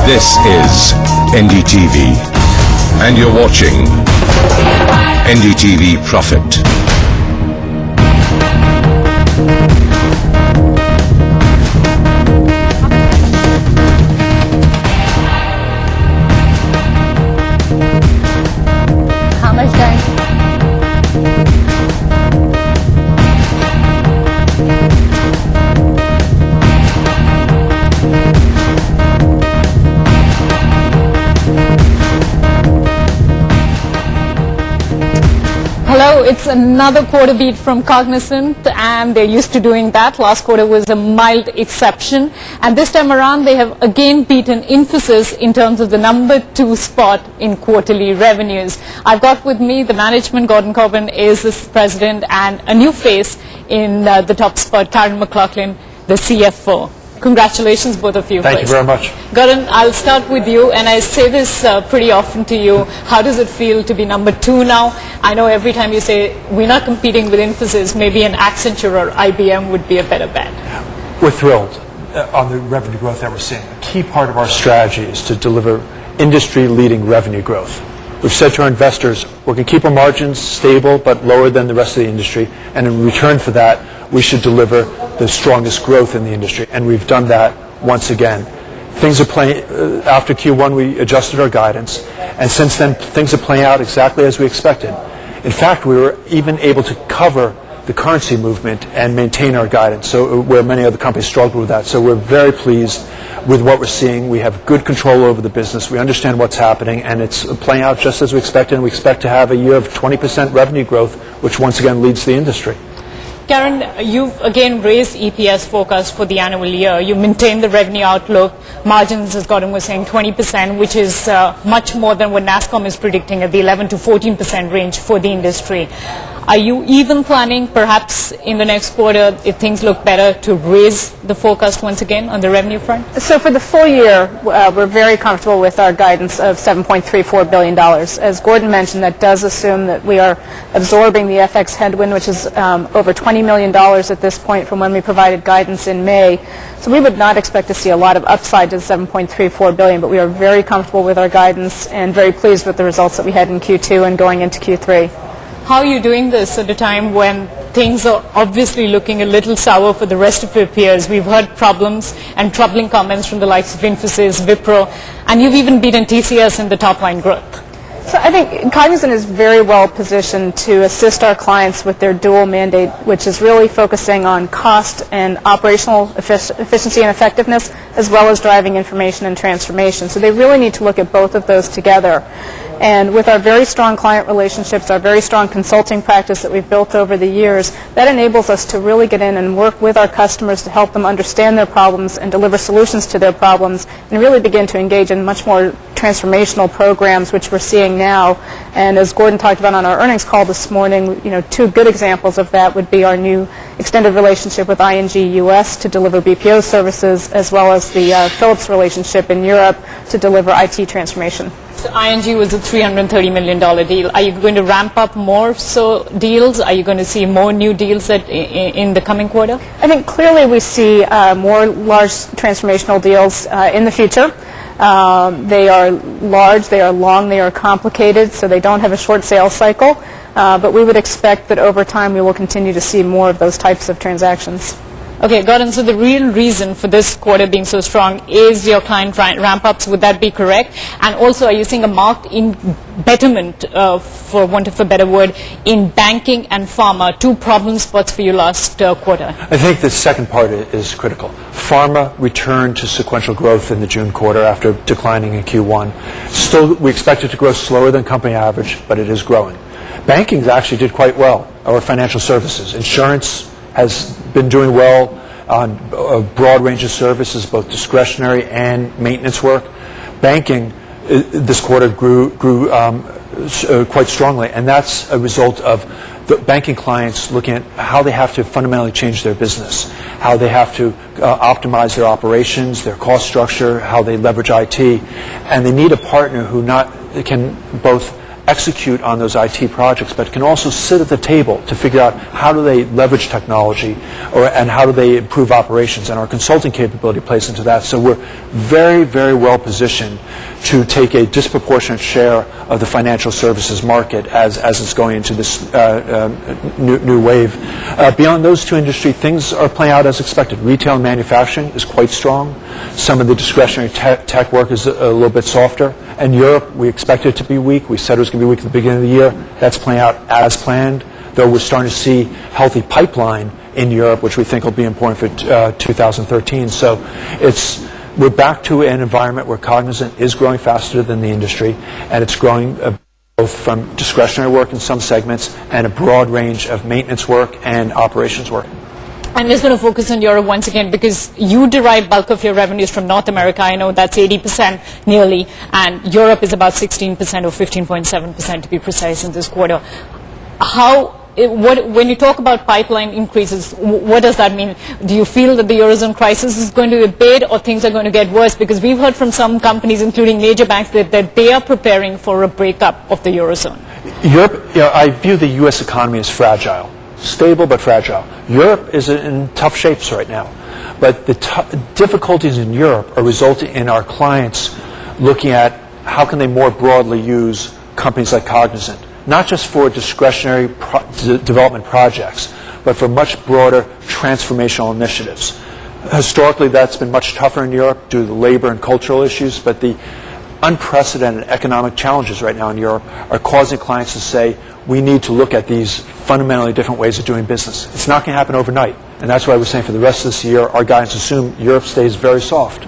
This is NDTV, and you're watching NDTV Profit. How much time? Hello, it's another quarter beat from Cognizant, and they're used to doing that. Last quarter was a mild exception, and this time around they have again beaten Infosys in terms of the number 2 spot in quarterly revenues. I've got with me the management. Gordon Coburn is the president, and a new face in the top spot, Karen McLaughlin, the CFO. Congratulations, both of you. Thank you very much. Gordon, I'll start with you, and I say this pretty often to you. How does it feel to be number 2 now? I know every time you say we're not competing with Infosys, maybe an Accenture or IBM would be a better bet. We're thrilled on the revenue growth that we're seeing. A key part of our strategy is to deliver industry-leading revenue growth. We've said to our investors, we're going to keep our margins stable but lower than the rest of the industry, and in return for that, we should deliver the strongest growth in the industry, and we've done that once again. Things are playing, after Q1 we adjusted our guidance, and since then things are playing out exactly as we expected. In fact, we were even able to cover the currency movement and maintain our guidance, so where many other companies struggled with that. So we're very pleased with what we're seeing. We have good control over the business. We understand what's happening, and it's playing out just as we expected, and we expect to have a year of 20% revenue growth, which once again leads the industry. Karen, you've again raised EPS forecast for the annual year. You maintain the revenue outlook. Margins, as Gordon was saying, 20%, which is much more than what NASSCOM is predicting at the 11 to 14% range for the industry. Are you even planning, perhaps in the next quarter, if things look better, to raise the forecast once again on the revenue front? So for the full year, we're very comfortable with our guidance of $7.34 billion. As Gordon mentioned, that does assume that we are absorbing the FX headwind, which is over $20 million at this point from when we provided guidance in May. So we would not expect to see a lot of upside to the $7.34 billion, but we are very comfortable with our guidance and very pleased with the results that we had in Q2 and going into Q3. How are you doing this at a time when things are obviously looking a little sour for the rest of your peers? We've heard problems and troubling comments from the likes of Infosys, Wipro, and you've even beaten TCS in the top line growth. So I think Cognizant is very well positioned to assist our clients with their dual mandate, which is really focusing on cost and operational efficiency and effectiveness, as well as driving information and transformation. So they really need to look at both of those together. And with our very strong client relationships, our very strong consulting practice that we've built over the years, that enables us to really get in and work with our customers to help them understand their problems and deliver solutions to their problems, and really begin to engage in much more transformational programs, which we're seeing now. And as Gordon talked about on our earnings call this morning, 2 good examples of that would be our new extended relationship with ING US to deliver BPO services, as well as the Philips relationship in Europe to deliver IT transformation. So ING was a $330 million deal. Are you going to ramp up more deals? Are you going to see more new deals in the coming quarter? I think clearly we see more large transformational deals in the future. They are large, they are long, they are complicated, so they don't have a short sales cycle. But we would expect that over time we will continue to see more of those types of transactions. Okay, Gordon, so the real reason for this quarter being so strong is your client ramp-ups. Would that be correct? And also, are you seeing a marked betterment, for want of a better word, in banking and pharma, 2 problem spots for you last quarter? I think the second part is critical. Pharma returned to sequential growth in the June quarter after declining in Q1. Still, we expect it to grow slower than company average, but it is growing. Banking actually did quite well, or financial services. Insurance has been doing well on a broad range of services, both discretionary and maintenance work. Banking this quarter grew quite strongly, and that's a result of the banking clients looking at how they have to fundamentally change their business, how they have to optimize their operations, their cost structure, how they leverage IT, and they need a partner who can both execute on those IT projects, but can also sit at the table to figure out how do they leverage technology and how do they improve operations. And our consulting capability plays into that. So we're very, very well positioned to take a disproportionate share of the financial services market as it's going into this new wave. Beyond those two industries, things are playing out as expected. Retail and manufacturing is quite strong. Some of the discretionary tech work is a little bit softer. And Europe, we expected it to be weak. We said it was going to be weak at the beginning of the year. That's playing out as planned, though we're starting to see healthy pipeline in Europe, which we think will be important for 2013. So we're back to an environment where Cognizant is growing faster than the industry, and it's growing both from discretionary work in some segments and a broad range of maintenance work and operations work. I'm just going to focus on Europe once again because you derive bulk of your revenues from North America. I know that's 80% nearly, and Europe is about 16% or 15.7% to be precise in this quarter. When you talk about pipeline increases, what does that mean? Do you feel that the Eurozone crisis is going to abate or things are going to get worse? Because we've heard from some companies, including major banks, that they are preparing for a breakup of the Eurozone. Europe, I view the U.S. economy as fragile. Stable but fragile. Europe is in tough shapes right now. But the difficulties in Europe are resulting in our clients looking at how can they more broadly use companies like Cognizant, not just for discretionary development projects, but for much broader transformational initiatives. Historically, that's been much tougher in Europe due to the labor and cultural issues, but the unprecedented economic challenges right now in Europe are causing clients to say, we need to look at these fundamentally different ways of doing business. It's not going to happen overnight, and that's why we're saying for the rest of this year, our guidance assumes Europe stays very soft.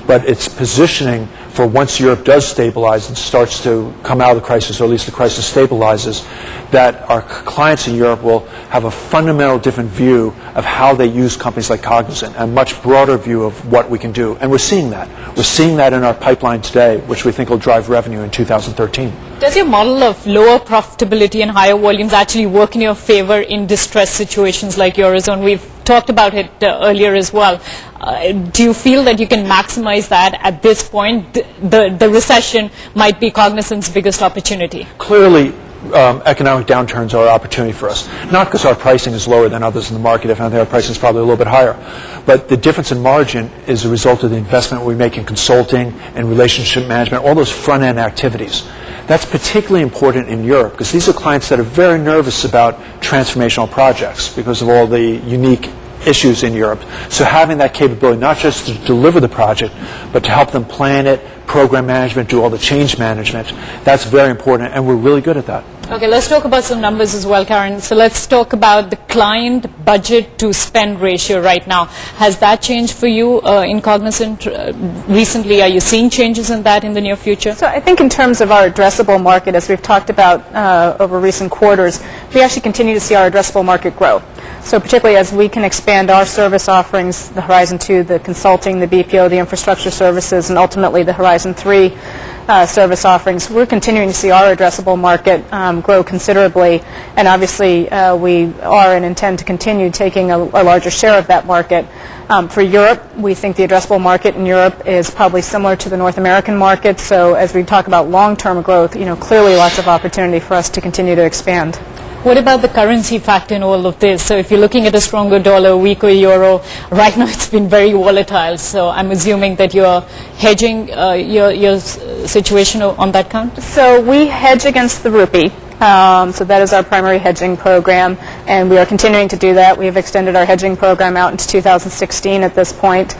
But it's positioning for once Europe does stabilize and starts to come out of the crisis, or at least the crisis stabilizes, that our clients in Europe will have a fundamental different view of how they use companies like Cognizant, a much broader view of what we can do. And we're seeing that. We're seeing that in our pipeline today, which we think will drive revenue in 2013. Does your model of lower profitability and higher volumes actually work in your favor in distressed situations like Eurozone? We've talked about it earlier as well. Do you feel that you can maximize that at this point? The recession might be Cognizant's biggest opportunity. Clearly, economic downturns are an opportunity for us. Not because our pricing is lower than others in the market. If anything, our pricing is probably a little bit higher. But the difference in margin is a result of the investment we make in consulting and relationship management, all those front-end activities. That's particularly important in Europe because these are clients that are very nervous about transformational projects because of all the unique issues in Europe. So having that capability, not just to deliver the project, but to help them plan it, program management, do all the change management, that's very important, and we're really good at that. Okay, let's talk about some numbers as well, Karen. So let's talk about the client budget to spend ratio right now. Has that changed for you in Cognizant recently? Are you seeing changes in that in the near future? So I think in terms of our addressable market, as we've talked about over recent quarters, we actually continue to see our addressable market grow. So particularly as we can expand our service offerings, the Horizon 2, the consulting, the BPO, the infrastructure services, and ultimately the Horizon 3 service offerings, we're continuing to see our addressable market grow considerably. And obviously we are and intend to continue taking a larger share of that market. For Europe, we think the addressable market in Europe is probably similar to the North American market. So as we talk about long-term growth, clearly lots of opportunity for us to continue to expand. What about the currency factor in all of this? So if you're looking at a stronger dollar, weaker euro, right now it's been very volatile. So I'm assuming that you're hedging your situation on that count? So we hedge against the rupee. So that is our primary hedging program, and we are continuing to do that. We have extended our hedging program out into 2016 at this point,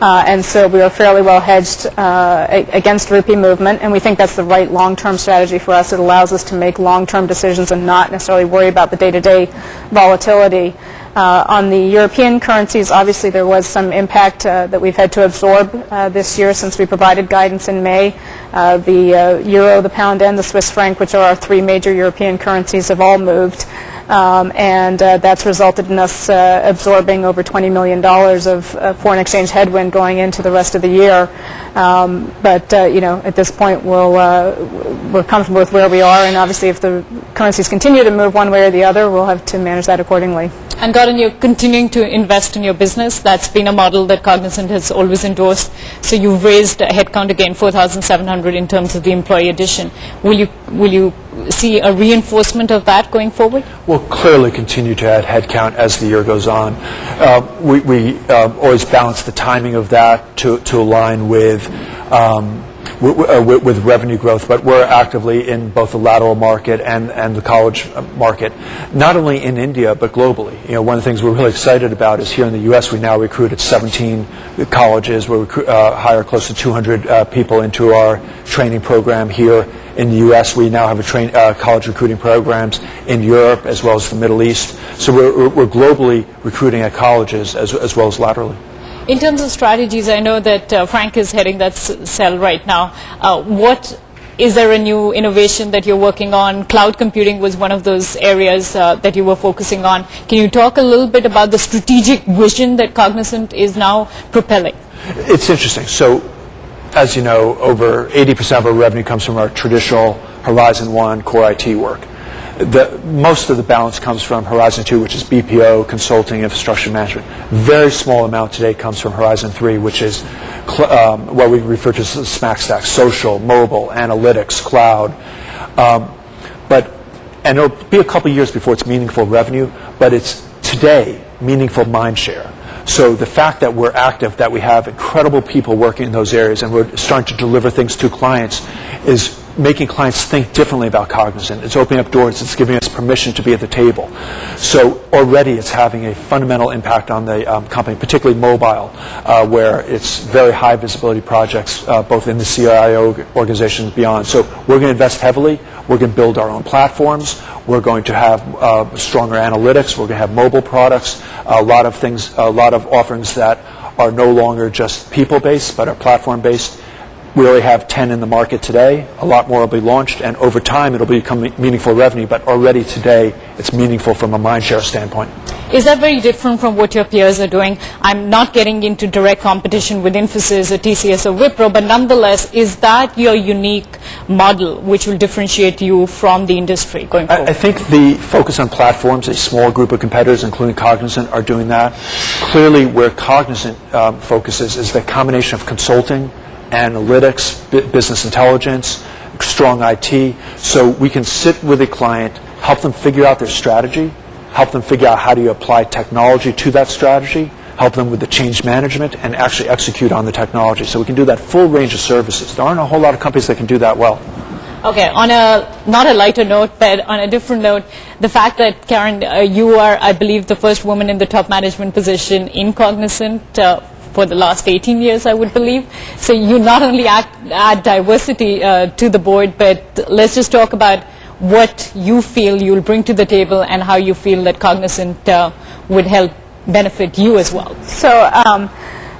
and so we are fairly well hedged against rupee movement, and we think that's the right long-term strategy for us. It allows us to make long-term decisions and not necessarily worry about the day-to-day volatility. On the European currencies, obviously there was some impact that we've had to absorb this year since we provided guidance in May. The euro, the pound, and the Swiss franc, which are our three major European currencies, have all moved. And that's resulted in us absorbing over $20 million of foreign exchange headwind going into the rest of the year. But at this point, we're comfortable with where we are, and obviously if the currencies continue to move one way or the other, we'll have to manage that accordingly. And Gordon, you're continuing to invest in your business. That's been a model that Cognizant has always endorsed. So you've raised headcount again, 4,700 in terms of the employee addition. Will you see a reinforcement of that going forward? We'll clearly continue to add headcount as the year goes on. We always balance the timing of that to align with revenue growth, but we're actively in both the lateral market and the college market, not only in India but globally. One of the things we're really excited about is here in the U.S. we now recruit at 17 colleges. We hire close to 200 people into our training program here in the U.S. We now have college recruiting programs in Europe as well as the Middle East. So we're globally recruiting at colleges as well as laterally. In terms of strategies, I know that Frank is heading that cell right now. Is there a new innovation that you're working on? Cloud computing was one of those areas that you were focusing on. Can you talk a little bit about the strategic vision that Cognizant is now propelling? It's interesting. So, as you know, over 80% of our revenue comes from our traditional Horizon 1 core IT work. Most of the balance comes from Horizon 2, which is BPO, consulting, infrastructure management. Very small amount today comes from Horizon 3, which is what we refer to as the SMAC stack, social, mobile, analytics, cloud. And it'll be a couple years before it's meaningful revenue, but it's today meaningful mind share. So the fact that we're active, that we have incredible people working in those areas, and we're starting to deliver things to clients is making clients think differently about Cognizant. It's opening up doors. It's giving us permission to be at the table. So already it's having a fundamental impact on the company, particularly mobile, where it's very high visibility projects, both in the CIO organization and beyond. So we're going to invest heavily. We're going to build our own platforms. We're going to have stronger analytics. We're going to have mobile products, a lot of offerings that are no longer just people-based, but are platform-based. We already have 10 in the market today. A lot more will be launched, and over time it'll become meaningful revenue, but already today it's meaningful from a mindshare standpoint. Is that very different from what your peers are doing? I'm not getting into direct competition with Infosys or TCS or Wipro, but nonetheless, is that your unique model which will differentiate you from the industry going forward? I think the focus on platforms, a small group of competitors, including Cognizant, are doing that. Clearly, where Cognizant focuses is the combination of consulting, analytics, business intelligence, strong IT, so we can sit with a client, help them figure out their strategy, help them figure out how do you apply technology to that strategy, help them with the change management, and actually execute on the technology. So we can do that full range of services. There aren't a whole lot of companies that can do that well. Okay, on not a lighter note, but on a different note, the fact that, Karen, you are, I believe, the first woman in the top management position in Cognizant for the last 18 years, I would believe. So you not only add diversity to the board, but let's just talk about what you feel you'll bring to the table and how you feel that Cognizant would help benefit you as well. So,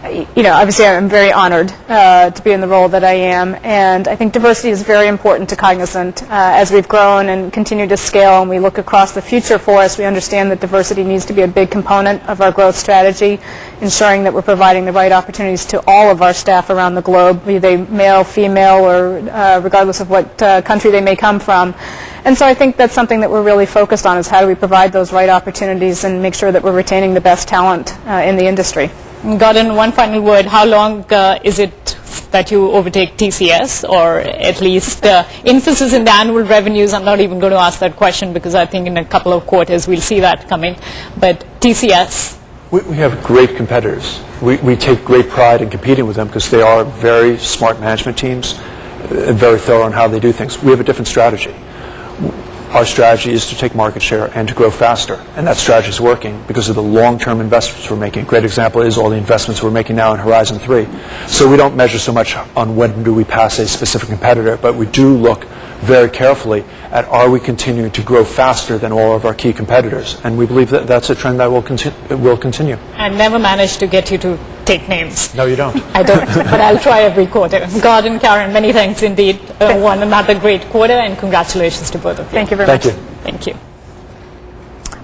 obviously I'm very honored to be in the role that I am, and I think diversity is very important to Cognizant. As we've grown and continue to scale and we look across the future for us, we understand that diversity needs to be a big component of our growth strategy, ensuring that we're providing the right opportunities to all of our staff around the globe, be they male, female, or regardless of what country they may come from. And so I think that's something that we're really focused on, is how do we provide those right opportunities and make sure that we're retaining the best talent in the industry. Gordon, one final word. How long is it that you overtake TCS, or at least Infosys in the annual revenues? I'm not even going to ask that question because I think in a couple of quarters we'll see that coming. But TCS? We have great competitors. We take great pride in competing with them because they are very smart management teams and very thorough on how they do things. We have a different strategy. Our strategy is to take market share and to grow faster, and that strategy is working because of the long-term investments we're making. A great example is all the investments we're making now in Horizon 3. So we don't measure so much on when do we pass a specific competitor, but we do look very carefully at are we continuing to grow faster than all of our key competitors, and we believe that that's a trend that will continue. I never managed to get you to take names. No, you don't. I don't, but I'll try every quarter. Gordon, Karen, many thanks indeed. One another great quarter, and congratulations to both of you. Thank you very much. Thank you. Thank you.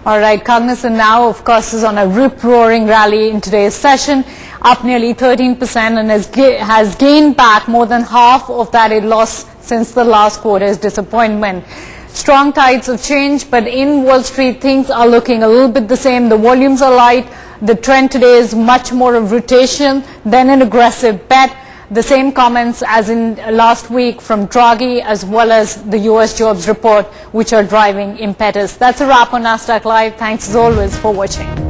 All right, Cognizant now, of course, is on a rip-roaring rally in today's session, up nearly 13%, and has gained back more than half of that it lost since the last quarter's disappointment. strong tides of change, but in Wall Street things are looking a little bit the same. The volumes are light. The trend today is much more of rotation than an aggressive bet. The same comments as in last week from Draghi as well as the US jobs report, which are driving impetus. That's a wrap on Nasdaq Live. Thanks as always for watching.